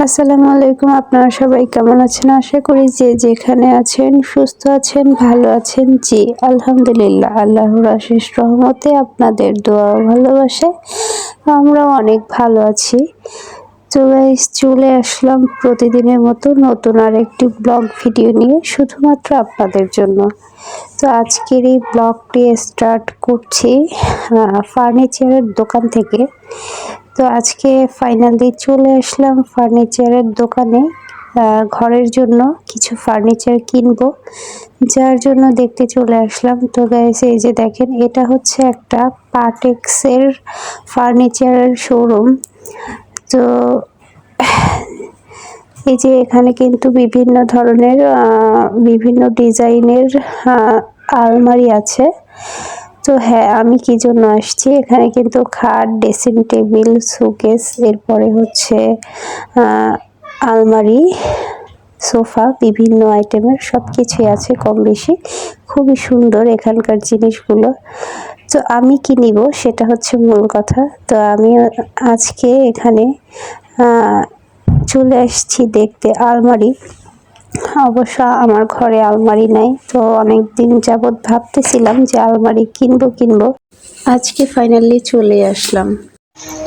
আসসালামু আলাইকুম। আপনারা সবাই কেমন আছেন? আশা করি যে যেখানে আছেন সুস্থ আছেন, ভালো আছেন। জি আলহামদুলিল্লাহ, আল্লাহর অশেষ রহমতে আপনাদের দোয়া ও ভালোবাসায় আমরাও অনেক ভালো আছি। তো গাইস, চলে আসলাম প্রতিদিনের মতো নতুন আরেকটি ব্লগ ভিডিও নিয়ে, শুধুমাত্র আপনাদের জন্য। তো আজকের এই ব্লগটি স্টার্ট করছি ফার্নিচারের দোকান থেকে। তো আজকে ফাইনালি চলে আসলাম ফার্নিচারের দোকানে ঘরের জন্য কিছু ফার্নিচার কিনবো, যার জন্য দেখতে চলে আসলাম। তো গাইস, এই যে দেখেন, এটা হচ্ছে একটা পার্টেক্সের ফার্নিচারের শোরুম। তো এই যে এখানে কিন্তু বিভিন্ন ধরনের বিভিন্ন ডিজাইনের আলমারি আছে। তো হ্যাঁ, আমি কি জন্য আসছি, এখানে কিন্তু খাট, ড্রেসিং টেবিল, শোকেস, এরপরে হচ্ছে আলমারি, সোফা, বিভিন্ন আইটেমের সব কিছুই আছে কম বেশি। খুবই সুন্দর এখানকার জিনিসগুলো। তো আমি কি নিব সেটা হচ্ছে মূল কথা। তো আমি আজকে এখানে চলে আসছি দেখতে আলমারি। অবশ্য আমার ঘরে আলমারি নাই, তো অনেক দিন যাবৎ ভাবতেছিলাম যে আলমারি কিনবো। আজকে ফাইনালি চলে আসলাম।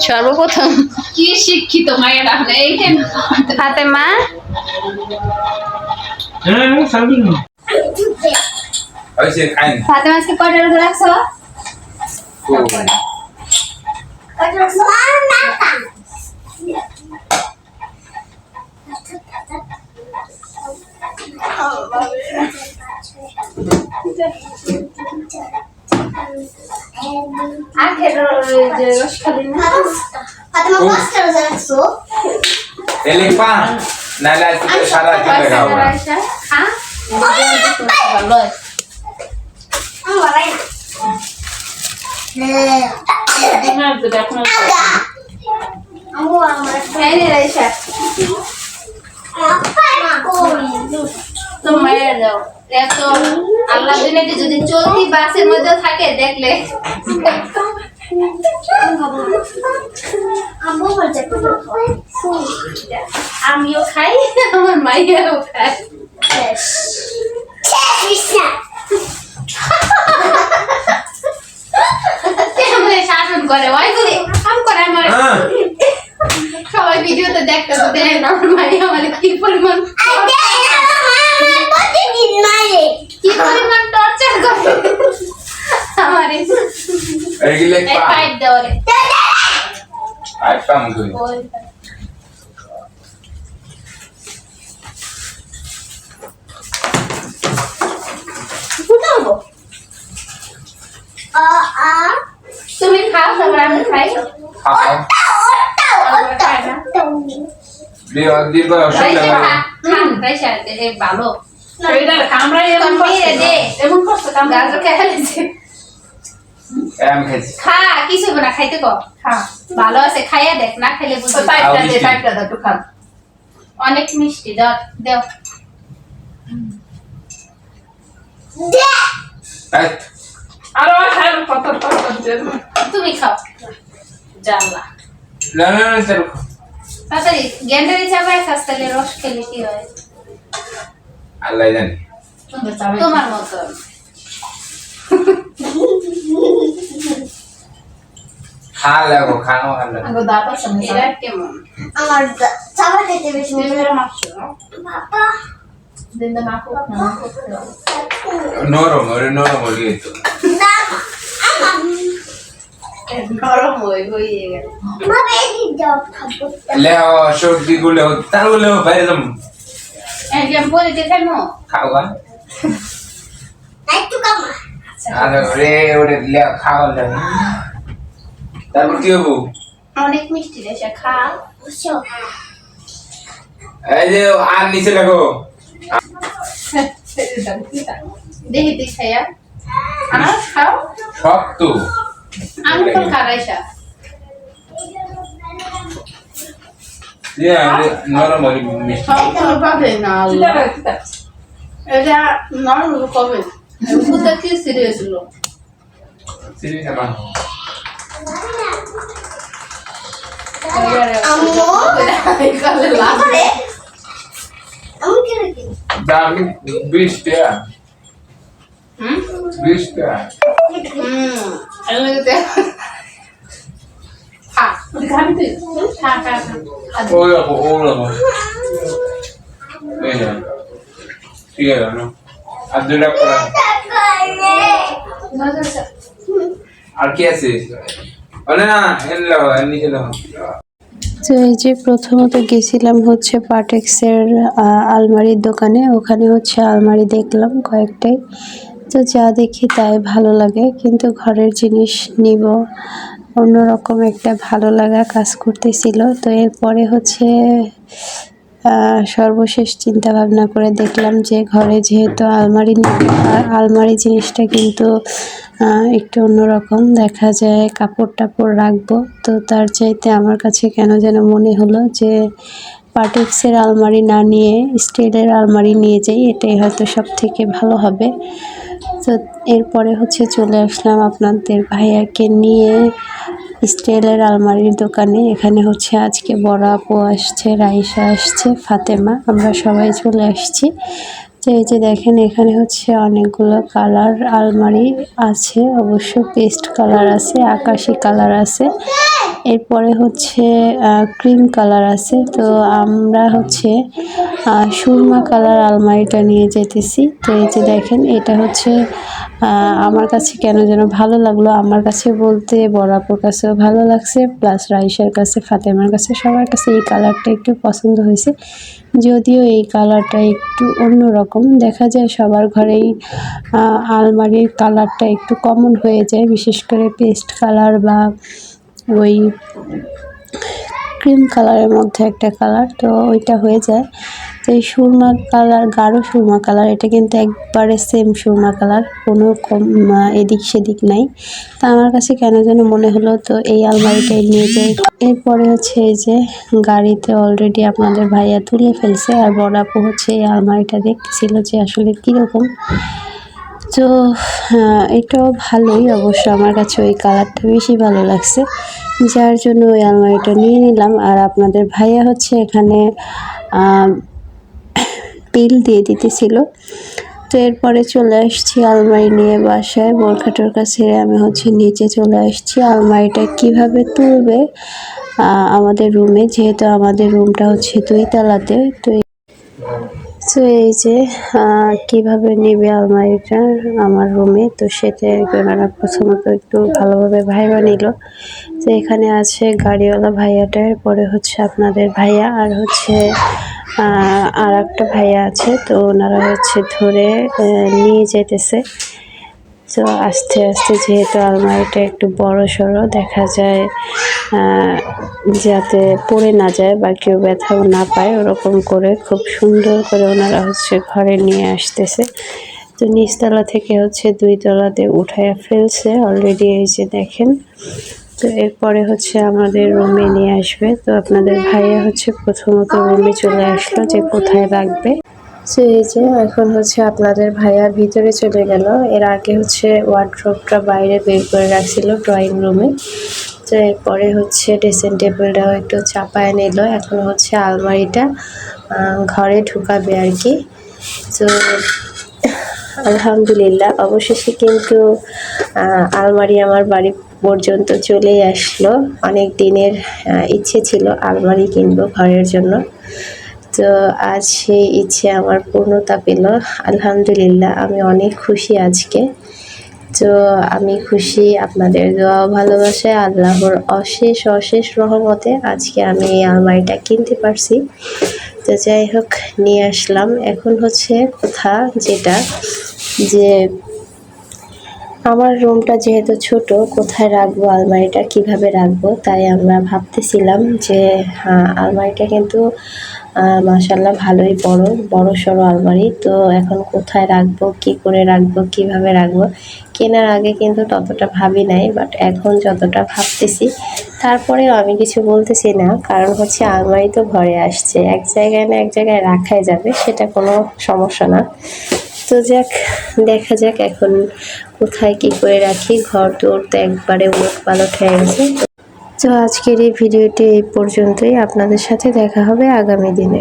সর্বপ্রথম কি শিক্ষিত মায়েরা এইখানে হাতে মা হাতে মাছকে কয়টা রোজা রাখছো? আখের যে রস খালি না Fatima pasta rosa রাখছো Ele pan, na la sala que pegaba. হ্যাঁ ভালো আমার ভাই না আমু আমার এই রে রাইসা তো মায়ের দাও এত আল্লাহ দুনিয়াতে যদি চলতি বাসের মধ্যে থাকে দেখলে আমু বলছে আমিও খাই আমার মাইয়াও খায় শাসন করে ওইগুলি কাম করে আমার সবাই ভিডিওতে দেখতে তো দেখেন আমার মাইয়া আমার কি পরিমাণ কি পরিমাণ টর্চার করে আমার Ele এই পাইপ দেওয়ারে Ai, vamos ver. তুমি খাও তারপর আমি খাই Digo, রাইসা খান রাইসা এই ভালো কামড়াই এমন করছে এমন করছে গাজর খেয়েছে খা কিছু না খাইতে কর খা ভালো আছে খাইয়া দেখ না খাইলে বুঝবি পাইপটা দে একটু খা অনেক মিষ্টি দাও দাও Ai, তুমি খাও জানলা no, তাড়াতাড়ি গ্যান্ডারি চাবাই খাস তাহলে রস খেলে কি হয় Allah জানে তোমার মতো খানো এরা কেমন আমার চাবা খেতে বেশি বাবা নরম হয়ে তো না আমার গরম হয়ে গেল মা বেশি জব খাবো লেও সবজি গুলো তারগুলো বাইরে যাম একদম বলে দেখাই মো খাওয়া একটু কামা আরে ওরে লেও খাওয়া লাগে তারপর কি হবো অনেক মিষ্টি রেসা খা বসো এই যে আর নিচে লাগো দেখি দেখাইয়া আমার খাও সব তো আমি তো খারাইসা নরম হয়ে মিষ্টি পাবে না এটা নরম কবে বুঝতে কি সিরিয়াস লো সিরিজ না করে আমি কি রেখে দাম 20 টাকা 20 টাকা ওরা এই না ঠিক আছে না আর 2 টাকা করা আর কি আছে বলে না এলো নিচে দাও তো এই যে প্রথমত গেছিলাম হচ্ছে পাটেক্সের আলমারির দোকানে। ওখানে হচ্ছে আলমারি দেখলাম কয়েকটাই, তো যা দেখি তাই ভালো লাগে, কিন্তু ঘরের জিনিস নিব অন্যরকম একটা ভালো লাগা কাজ করতেছিল। তো এরপরে হচ্ছে সর্বশেষ চিন্তা ভাবনা করে দেখলাম যে ঘরে যেহেতু আলমারি নেব, আর আলমারি জিনিসটা কিন্তু একটু অন্যরকম দেখা যায়, কাপড় টাপড় রাখবো। তো তার চাইতে আমার কাছে কেন যেন মনে হলো যে পাটেক্সের আলমারি না নিয়ে স্টিলের আলমারি নিয়ে যাই, এটাই হয়তো সব থেকে ভালো হবে। তো এরপরে হচ্ছে চলে আসলাম আপনাদের ভাইয়াকে নিয়ে স্টিলের আলমারির দোকানে। এখানে হচ্ছে আজকে বড় আপু আসছে, রাইসা আসছে, ফাতেমা, আমরা সবাই চলে আসছি। তো এই যে দেখেন এখানে হচ্ছে অনেকগুলো কালার আলমারি আছে, অবশ্য পেস্ট কালার আছে, আকাশি কালার আছে, এরপরে হচ্ছে ক্রিম কালার আছে। তো আমরা হচ্ছে সুরমা কালার আলমারিটা নিয়ে যেতেছি। তো এই যে দেখেন এটা হচ্ছে আমার কাছে কেন যেন ভালো লাগলো, আমার কাছে বলতে বড় আপুর কাছেও ভালো লাগছে, প্লাস রাইসার কাছে, ফাতেমার কাছে, সবার কাছে এই কালারটা একটু পছন্দ হয়েছে। যদিও এই কালারটা একটু অন্যরকম, দেখা যায় সবার ঘরেই আলমারির কালারটা একটু কমন হয়ে যায়, বিশেষ করে পেস্ট কালার বা ওই ক্রিম কালারের মধ্যে একটা কালার, তো ওইটা হয়ে যায়। তো এই সুরমা কালার, গাঢ় সুরমা কালার, এটা কিন্তু একবারে সেম সুরমা কালার, কোনো এদিক সেদিক নাই। তা আমার কাছে কেন যেন মনে হলো, তো এই আলমারিটাই নিয়ে যাই। এরপরে হচ্ছে এই যে গাড়িতে অলরেডি আপনাদের ভাইয়া তুলে ফেলছে, আর বড় আপু হচ্ছে এই আলমারিটা দেখতেছিল যে আসলে কীরকম। তো এটাও ভালোই, অবশ্য আমার কাছে ওই কালারটা বেশি ভালো লাগছে, যার জন্য ওই আলমারিটা নিয়ে নিলাম। আর আপনাদের ভাইয়া হচ্ছে এখানে বিল দিয়ে দিতেছিল। তো এরপরে চলে আসছি আলমারি নিয়ে বাসায়, বোরখা টোরখা ছেড়ে আমি হচ্ছে নিচে চলে আসছি। আলমারিটা কিভাবে তুলবে আমাদের রুমে, যেহেতু আমাদের রুমটা হচ্ছে 2 তলাতে, তো এই যে কিভাবে নেবে আলমারিটা আমার রুমে, তো সেটা ওনারা প্রথমত একটু ভালোভাবে ভাইবা নিল। তো এখানে আছে গাড়িওয়ালা ভাইয়াটার, পরে হচ্ছে আপনাদের ভাইয়া, আর হচ্ছে আর একটা ভাইয়া আছে। তো ওনারা হচ্ছে ধরে নিয়ে যেতেছে। তো আস্তে আস্তে, যেহেতু আলমারিটা একটু বড় সড়ো, দেখা যায় যাতে পড়ে না যায় বা কেউ ব্যথাও না পায়, ওরকম করে খুব সুন্দর করে ওনারা হচ্ছে ঘরে নিয়ে আসতেছে। তো নিচতলা থেকে হচ্ছে 2 তলাতে উঠায় ফেলছে অলরেডি, এই যে দেখেন। তো এরপরে হচ্ছে আমাদের রুমে নিয়ে আসবে। তো আপনাদের ভাইয়া হচ্ছে প্রথমত রুমে চলে আসলো যে কোথায় রাখবে। তো এই যে এখন হচ্ছে আপনাদের ভাইয়া ভিতরে চলে গেল, এর আগে হচ্ছে ওয়ার্ড্রোবটা বাইরে বের করে রাখছিল ড্রয়িং রুমে। তো এরপরে হচ্ছে ড্রেসিং টেবিলটাও একটু চাপায় নিল, এখন হচ্ছে আলমারিটা ঘরে ঢুকাবে আর কি। তো আলহামদুলিল্লাহ অবশেষে কিন্তু আলমারি আমার বাড়ি পর্যন্ত চলেই আসলো। অনেক দিনের ইচ্ছে ছিল আলমারি কিনবো ঘরের জন্য, তো আজ সেই ইচ্ছে আমার পূর্ণতা পেল। আলহামদুলিল্লাহ আমি অনেক খুশি আজকে। তো আমি খুশি আপনাদের দোয়া ভালোবাসায়, আল্লাহর অশেষ অশেষ রহমতে আজকে আমি এই আলমারিটা কিনতে পারছি। তো যাই হোক, নিয়ে আসলাম। এখন হচ্ছে কথা যেটা, যে আমার রুমটা যেহেতু ছোট, কোথায় রাখবো আলমারিটা, কিভাবে রাখবো, তাই আমরা ভাবতেছিলাম যে আলমারিটা কিন্তু মাশাআল্লাহ ভালোই বড় সড়ো আলমারি। তো এখন কোথায় রাখবো, কি করে রাখবো, কিভাবে রাখবো, কেনার আগে কিন্তু ততটা ভাবি নাই, বাট এখন যতটা ভাবতেছি, তারপরেও আমি কিছু বলতেছি না, কারণ হচ্ছে আলমারি তো ঘরে আসছে, এক জায়গায় না এক জায়গায় রাখাই যাবে, সেটা কোনো সমস্যা না। তো যাক, দেখা যাক এখন কোথায় কি করে রাখি। ঘর দৌড় তো একবারে উলট পালট হয়ে গেছে। তো আজকের এই ভিডিওটি এই পর্যন্তই। আপনাদের সাথে দেখা হবে আগামী দিনে।